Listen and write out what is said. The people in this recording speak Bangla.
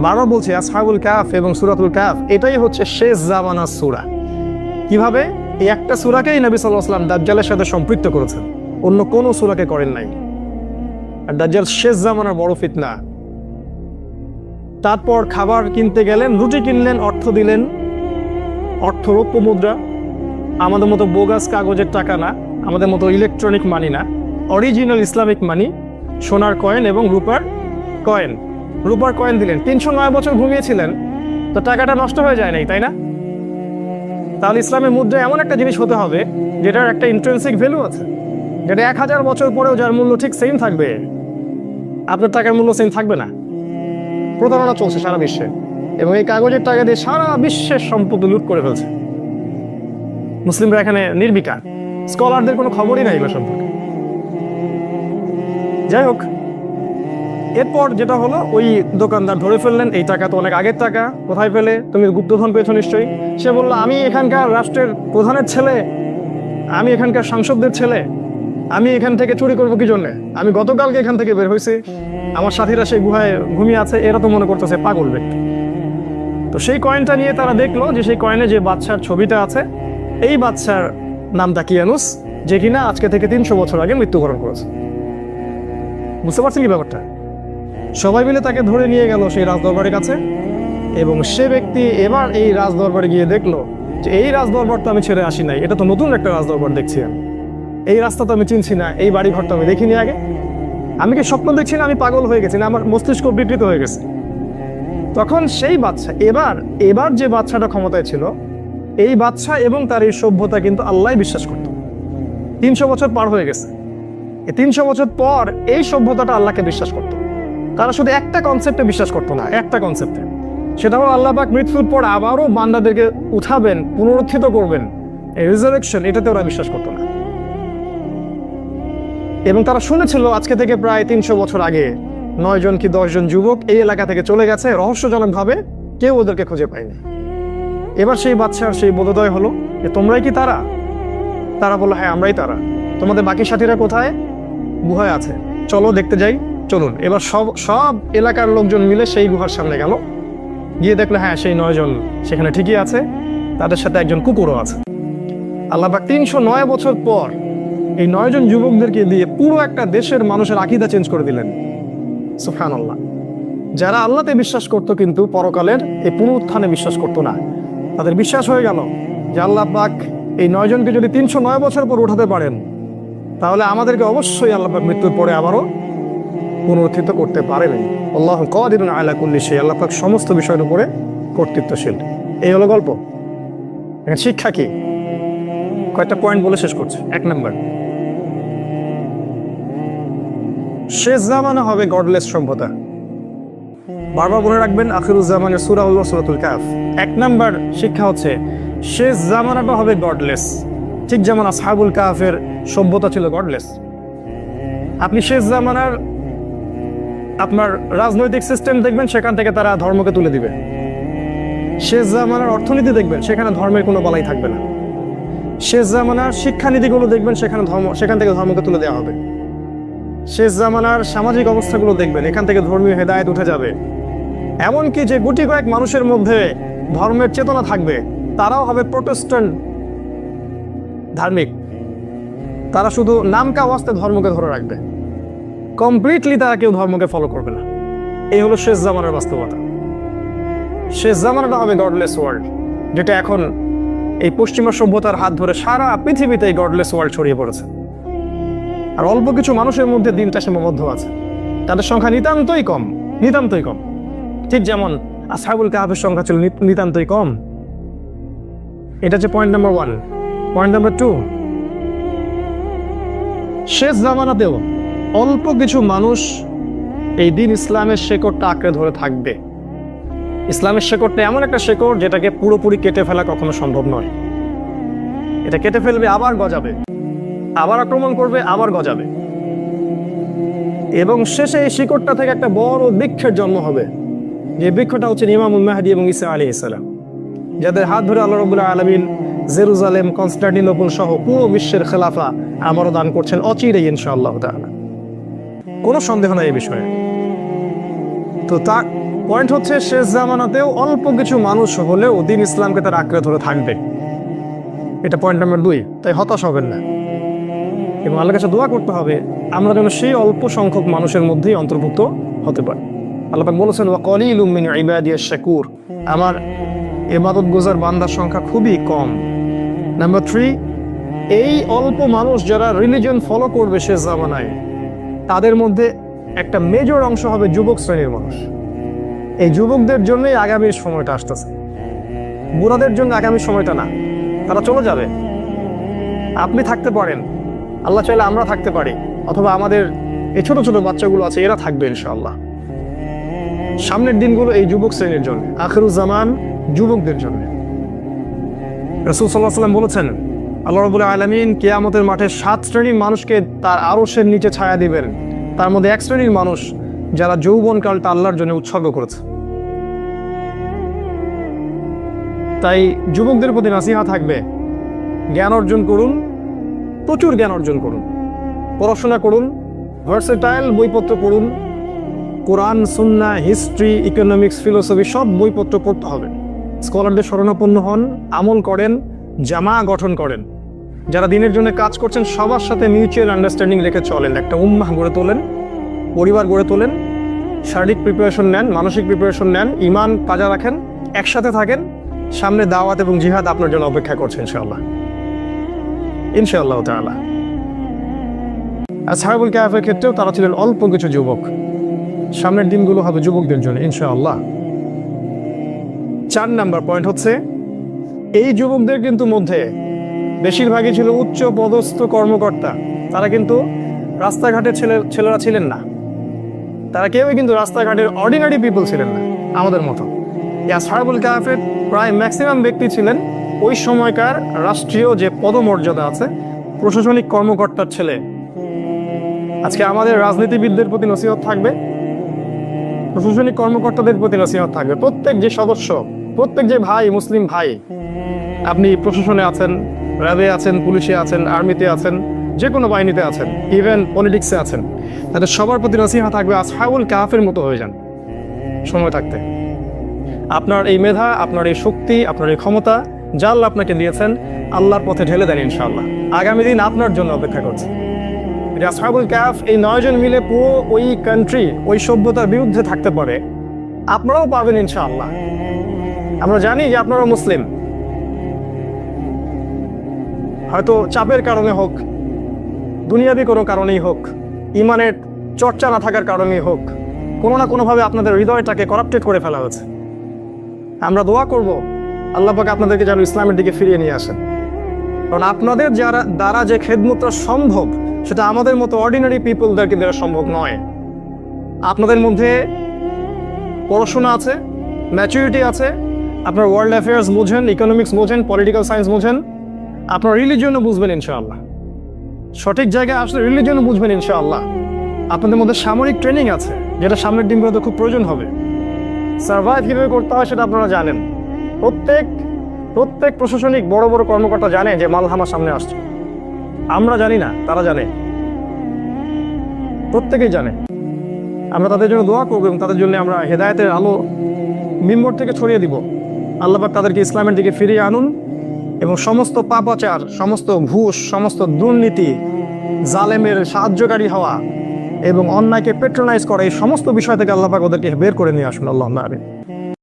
বারবার বলছি আসহাবুল কাহফ এবং সূরাতুল কাহফ এটাই হচ্ছে শেষ জামানার সূরা। কিভাবে? এই একটা সূরাকেই নবী সাল্লাল্লাহু আলাইহি ওয়াসাল্লাম দাজ্জালের সাথে সম্পৃক্ত করেছেন, অন্য কোনো সূরাকে করেন নাই। আর দাজ্জাল শেষ জামানার বড় ফিতনা। তারপর খাবার কিনতে গেলেন, রুটি কিনলেন, অর্থ দিলেন, অর্থ রৌপ্য মুদ্রা, আমাদের মতো বোগাস কাগজের টাকা না, আমাদের মতো ইলেকট্রনিক মানি না, অরিজিনাল ইসলামিক মানি, সোনার কয়েন এবং রূপার কয়েন। রূপার কয়েন দিলেন। 309 বছর ঘুমিয়েছিলেন, তো টাকাটা নষ্ট হয়ে যায় নাই, তাই না? তাহলে ইসলামের মুদ্রা এমন একটা জিনিস হতে হবে যেটার একটা ইন্ট্রিনসিক ভ্যালু আছে, যেটা 1000 বছর পরেও যার মূল্য ঠিক সেম থাকবে, আপনার টাকার মূল্য সেম থাকবে না। প্রতারণা চলছে সারা বিশ্বে, এবং এই কাগজের টাকা দিয়ে সারা বিশ্বের সম্পদ লুট করে ফেলছে। মুসলিমরা এখানে নির্বিকার, স্কলারদের কোনো খবরই নাই এগুলো সম্পর্কে। যাই হোক, এরপর যেটা হলো, ওই দোকানদার ধরে ফেললেন, এই টাকা তো অনেক আগের টাকা, কোথায় পেলে? তুমি গুপ্তধন পেয়েছো নিশ্চয়ই। সে বলল, আমি এখানকার রাষ্ট্রের প্রধানের ছেলে, আমি এখানকার সাংসদদের ছেলে, আমি এখান থেকে চুরি করবো কি জন্যে? আমি গতকালকে এখান থেকে বের হয়েছি, আমার সাথীরা সেই গুহায় ঘুমিয়ে আছে, এরা তো মনে করতেছে পাগল ব্যক্তি। তো সেই কয়েনটা নিয়ে তারা দেখলো যে সেই কয়েনে যে বাদশার ছবিটা আছে, এই বাদশার নাম দাকিয়ানুস, যে কিনা আজকে থেকে 300 বছর আগে মৃত্যুবরণ করেছে। বুঝতে পারছেন কি ব্যাপারটা? সবাই মিলে তাকে ধরে নিয়ে গেল সেই রাজদরবারের কাছে, এবং সে ব্যক্তি এবার এই রাজদরবারে গিয়ে দেখলো যে এই রাজদরবার তো আমি ছেড়ে আসি নাই, এটা তো নতুন একটা রাজদরবার দেখছি আমি, এই রাস্তা তো আমি চিনছি না, এই বাড়ি ঘরটা আমি দেখিনি আগে, আমি কি স্বপ্ন দেখছি না, আমি পাগল হয়ে গেছি না, আমার মস্তিষ্ক বিকৃত হয়ে গেছে। তখন সেই বাদশা, এবার যে বাদশাটা ক্ষমতায় ছিল, এই বাদশা এবং তার এই সভ্যতা কিন্তু আল্লাহ বিশ্বাস করত। 300 বছর পার হয়ে গেছে, এই 300 বছর পর এই সভ্যতাটা আল্লাহকে বিশ্বাস করত। তারা শুধু একটা কনসেপ্টে বিশ্বাস করতো না, একটা কনসেপ্টে, সেটা হলো আল্লাহ পাক মৃত্যুর পর আবারও বান্দাদেরকে উঠাবেন, পুনরুত্থিত করবেন, এই রিজারেকশন, এটাতে ওরা বিশ্বাস করতো না। এবং তারা শুনেছিল আজকে থেকে প্রায় 300 বছর আগে 9 জন কি 10 জন যুবক এই এলাকা থেকে চলে গেছে রহস্যজনকভাবে, কেউ ওদেরকে খুঁজে পায়নি। এবার সেই বাদশার সেই বোধোদয় হলো যে তোমরাই কি তারা? তারা বললো, হ্যাঁ আমরাই তারা। তোমাদের বাকি সাথীরা কোথায়? গুহায় আছে, চলো দেখতে যাই, চলুন। এবার সব এলাকার লোকজন মিলে সেই গুহার সামনে গেল, গিয়ে দেখলো হ্যাঁ সেই 9 জন সেখানে ঠিকই আছে, তাদের সাথে একজন কুকুরও আছে। আল্লাহ পাক 309 বছর পর এই 9 জন যুবকদেরকে দিয়ে পুরো একটা দেশের মানুষের আকীদা চেঞ্জ করে দিলেন। সুবহানাল্লাহ। যারা আল্লাহতে বিশ্বাস করতো কিন্তু পরকালের এই পুনরুত্থানে বিশ্বাস করতো না, তাদের বিশ্বাস হয়ে গেল যে আল্লাহ পাক এই 9 জনকে যদি 309 বছর পর উঠাতে পারেন, তাহলে আমাদেরকে অবশ্যই আল্লাহ পাক মৃত্যুর পরে আবারও পুনরুত্থিত করতে পারেন। আল্লাহু কাদিরুন আলা কুল্লি শাই, আল্লাহ পাক সমস্ত বিষয়ের উপরে কর্তৃত্বশীল। এই হলো গল্প। এখন শিক্ষা কি? কয়েকটা পয়েন্ট বলে শেষ করছে। 1 নাম্বার, শেষ জামানা হবে গডলেস সভ্যতা। বারবার মনে রাখবেন, আখিরুজ জামানের সূরা হলো সূরাতুল কাহফ। 1 নাম্বার শিক্ষা হচ্ছে শেষ জামানাটা হবে গডলেস, ঠিক যেমন আসহাবুল কাহফের সভ্যতা ছিল গডলেস। আপনি শেষ জামানার আপনার রাজনৈতিক সিস্টেম দেখবেন, সেখান থেকে তারা ধর্মকে তুলে দিবে। শেষ জামানার অর্থনীতি দেখবেন, সেখানে ধর্মের কোনো বলাই থাকবে না। শেষ জামানার শিক্ষানীতিগুলো দেখবেন, সেখান থেকে ধর্মকে তুলে দেওয়া হবে। শেষ জামানার সামাজিক অবস্থাগুলো দেখবেন, এখান থেকে ধর্মীয় হেদায়েত উঠে যাবে। এমনকি যে গুটি কয়েক মানুষের মধ্যে ধর্মের চেতনা থাকবে, তারাও হবে প্রোটেস্ট্যান্ট ধার্মিক। তারা শুধু নামকা ওয়াস্তে ধর্মকে ধরে রাখবে, কমপ্লিটলি তারা কেউ ধর্মকে ফলো করবে না। এই হলো শেষ জামানার বাস্তবতা। শেষ জামানাটা হবে গডলেস ওয়ার্ল্ড, যেটা এখন এই পশ্চিমা সভ্যতার হাত ধরে সারা পৃথিবীতে এই গডলেস ওয়ার্ল্ড ছড়িয়ে পড়েছে। আর অল্প কিছু মানুষের মধ্যে দিনটা সীমাবদ্ধ আছে, তাদের সংখ্যা নিতান্তই কম, নিতান্তই কম। ঠিক যেমন আসহাবুল কাহফের সংখ্যা ছিল নিতান্তই কম। এটা হচ্ছে পয়েন্ট নাম্বার 1। পয়েন্ট নাম্বার 2, শেষ জামানাতেও অল্প কিছু মানুষ এই দিন ইসলামের শেকড়টা আঁকড়ে ধরে থাকবে। ইসলামের শেকড়টা এমন একটা শেকড় যেটাকে পুরোপুরি কেটে ফেলা কখনো সম্ভব নয়। এটা কেটে ফেলবে, আবার গজাবে, আবার আক্রমণ করবে, আবার গজাবে, এবং শেষে এই শিকড়টা থেকে একটা বড় বৃক্ষের জন্ম হবে, যে বৃক্ষটা হচ্ছে ইমামুল মাহদী এবং ঈসা আলাইহিস সালাম, যাদের হাত ধরে আল্লাহ রাব্বুল আলামিন জেরুজালেম, কনস্টান্টিনোপল সহ পুরো বিশ্বের খেলাফা আমারও দান করছেন অচিরেই ইনশাআল্লাহ তাআলা। কোনো সন্দেহ নাই এই বিষয়ে। তো তার পয়েন্ট হচ্ছে শেষ জামানাতেও অল্প কিছু মানুষ হলেও দিন ইসলামকে তার আঁকড়ে ধরে থাকবে। এটা পয়েন্ট নাম্বার 2। তাই হতাশ হবেন না এবং আল্লাহর কাছে দোয়া করতে হবে আমরা যেন সেই অল্প সংখ্যক মানুষের মধ্যেই অন্তর্ভুক্ত হতে পারি। আল্লাহ পাক বলেছেন ওয়া কলিলুম মিন ইবাদিয়াশ শাকুর, আমার ইবাদতগুজার বান্দার সংখ্যা খুবই কম। নাম্বার 3, এই অল্প মানুষ যারা রিলিজিয়ন ফলো করবে শেষ জামানায় তাদের মধ্যে একটা মেজর অংশ হবে যুবক শ্রেণীর মানুষ। এই যুবকদের জন্যই আগামীর সময়টা আসতেছে, বুড়াদের জন্য আগামীর সময়টা না। তারা চলে যাবে, আপনি থাকতে পারেন, আল্লাহ চাইলে আমরা থাকতে পারি, অথবা আমাদের এই ছোট ছোট বাচ্চাগুলো আছে এরা থাকবে ইনশাআল্লাহ। সামনের দিনগুলো এই যুবক শ্রেণীর জন্য, আখিরুজ্জামান যুবকদের জন্য। রাসূল সাল্লাল্লাহু আলাইহি ওয়াসাল্লাম বলেছেন আল্লাহ রাব্বুল আলামিন কিয়ামতের মাঠে 7 শ্রেণীর মানুষকে তার আরশের নিচে ছায়া দিবেন। তার মধ্যে 1 শ্রেণীর মানুষ যারা যৌবনকালটা আল্লাহর জন্য উৎসর্গ করেছে। তাই যুবকদের প্রতি নাসিহা থাকবে, জ্ঞান অর্জন করুন, প্রচুর জ্ঞান অর্জন করুন, পড়াশোনা করুন, ভার্সেটাইল বইপত্র পড়ুন, কোরআন, সুন্নাহ, হিস্ট্রি, ইকোনমিক্স, ফিলোসফি সব বইপত্র পড়তে হবে। স্কলারদের শরণাপন্ন হন, আমল করেন, জামা গঠন করেন। যারা দিনের জন্য কাজ করছেন সবার সাথে মিউচুয়াল আন্ডারস্ট্যান্ডিং রেখে চলেন, একটা উম্মাহ গড়ে তোলেন, পরিবার গড়ে তোলেন, শারীরিক প্রিপারেশন নেন, মানসিক প্রিপারেশন নেন, ঈমান তাজা রাখেন, একসাথে থাকেন। সামনে দাওয়াত এবং জিহাদ আপনার জন্য অপেক্ষা করছে ইনশাআল্লাহ, ইনশাআল্লাহ তাআলা। আসহাবুল কাহফের ক্ষেত্রেও তারা ছিলেন অল্প কিছু যুবক। সামনের দিনগুলো হবে যুবকদের জন্য ইনশাআল্লাহ। 4 নাম্বার পয়েন্ট হচ্ছে এই যুবকদের কিন্তু মধ্যে বেশিরভাগই ছিল উচ্চ পদস্থ কর্মকর্তা। তারা কিন্তু রাস্তাঘাটের ছেলেরা ছিলেন না, তারা কেউই কিন্তু রাস্তাঘাটের অর্ডিনারি পিপল ছিলেন না আমাদের মতো। এই আসহাবুল কাহফের প্রায় ম্যাক্সিমাম ব্যক্তি ছিলেন ওই সময়কার রাষ্ট্রীয় যে পদমর্যাদা আছে প্রশাসনিক কর্মকর্তার ছেলে। আজকে আমাদের রাজনীতিবিদদের প্রতি নসিহত থাকবে, প্রশাসনিক কর্মকর্তাদের প্রতি নসিহত থাকবে। প্রত্যেক যে সদস্য, প্রত্যেক যে ভাই, মুসলিম ভাই, আপনি প্রশাসনে আছেন, র্যাবে আছেন, পুলিশে আছেন, আর্মিতে আছেন, যে কোনো বাহিনীতে আছেন, ইভেন পলিটিক্সে আছেন, তাদের সবার প্রতি নসিহত থাকবে আসহাবুল কাহফের মতো হয়ে যান সময় থাকতে। আপনার এই মেধা, আপনার এই শক্তি, আপনার এই ক্ষমতা যা আল্লাহ আপনাকে দিয়েছেন আল্লাহর পথে ঢেলে দেন ইনশাআল্লাহ। আগামী দিন আপনার জন্য অপেক্ষা করছে। আসহাবুল কাহফ এই 9 জন মিলে পুরো ওই কান্ট্রি, ওই সভ্যতার বিরুদ্ধে থাকতে পারে, আপনারাও পাবেন ইনশাআল্লাহ। আমরা জানি যে আপনারা মুসলিম, হয়তো চাপের কারণে হোক, দুনিয়াবি কোনো কারণেই হোক, ইমানের চর্চা না থাকার কারণেই হোক, কোনো না কোনোভাবে আপনাদের হৃদয়টাকে করাপ্টেড করে ফেলা হয়েছে। আমরা দোয়া করব আল্লাহ পাক আপনাদেরকে যেন ইসলামের দিকে ফিরিয়ে নিয়ে আসেন। কারণ আপনাদের দ্বারা যে খেদমতটা সম্ভব সেটা আমাদের মতো অর্ডিনারি পিপলদেরকে দেওয়া সম্ভব নয়। আপনাদের মধ্যে পড়াশোনা আছে, ম্যাচুরিটি আছে, আপনার ওয়ার্ল্ড অ্যাফেয়ার্স বোঝেন, ইকোনমিক্স বোঝেন, পলিটিক্যাল সায়েন্স বোঝেন, আপনার রিলিজিয়নও বুঝবেন ইনশাআল্লাহ। সঠিক জায়গায় আসলে রিলিজিয়নও বুঝবেন ইনশাআল্লাহ। আপনাদের মধ্যে সামরিক ট্রেনিং আছে যেটা সামনের দিনগুলোতে খুব প্রয়োজন হবে। সার্ভাইভ কীভাবে করতে হয় সেটা আপনারা জানেন। প্রত্যেক প্রশাসনিক বড় বড় কর্মকর্তা জানে যে মালহামা সামনে আসছে। আমরা জানি না, তারা জানে, প্রত্যেকেই জানে। আমরা তাদের জন্য দোয়া করবো এবং তাদের জন্য আমরা হেদায়েতের আলো মিম্বর থেকে ছড়িয়ে দিব। আল্লাহ পাক তাদেরকে ইসলামের দিকে ফিরিয়ে আনুন এবং সমস্ত পাপাচার, সমস্ত ঘুষ, সমস্ত দুর্নীতি, জালেমের সাহায্যকারী হওয়া এবং অন্যায়কে পেট্রোনাইজ করা, এই সমস্ত বিষয় থেকে আল্লাহ পাক ওদেরকে বের করে নিয়ে আসুন। আল্লাহুম্মা আমিন।